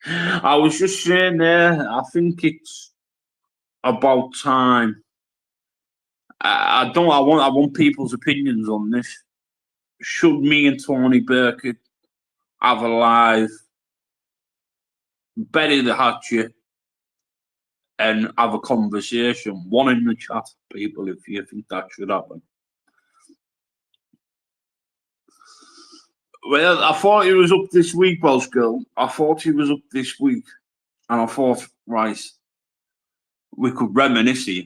I was just saying there, I think it's about time. I want people's opinions on this. Should me and Tony Burkett have a live, bury the hatchet, and have a conversation? One in the chat, people, if you think that should happen. Well, I thought he was up this week, Welsh girl. I thought he was up this week, and I thought, right, we could reminisce here.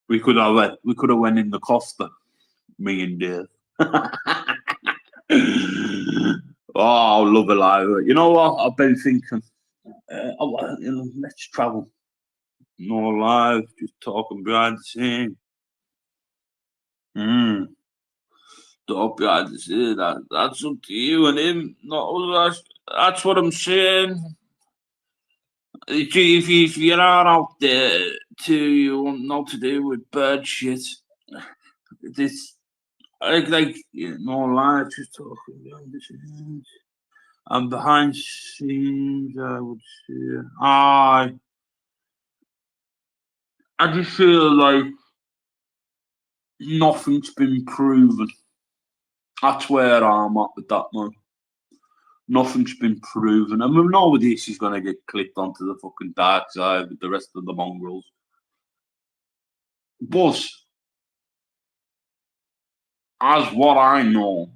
We could have went in the Costa, me and Dave. Oh, love it live. You know what? I've been thinking. Let's travel. No live, just talking behind the scene. Talk behind the scene. That's up to you and him. Not us. That's what I'm saying. If you're not out there you want not to do with bird shit, this no lie, just talking behind the scenes. And behind scenes, I would say, I just feel like nothing's been proven. That's where I'm at with that, man. Nothing's been proven. I mean, nowadays he's going to get clipped onto the fucking dark side with the rest of the mongrels. But, as what I know,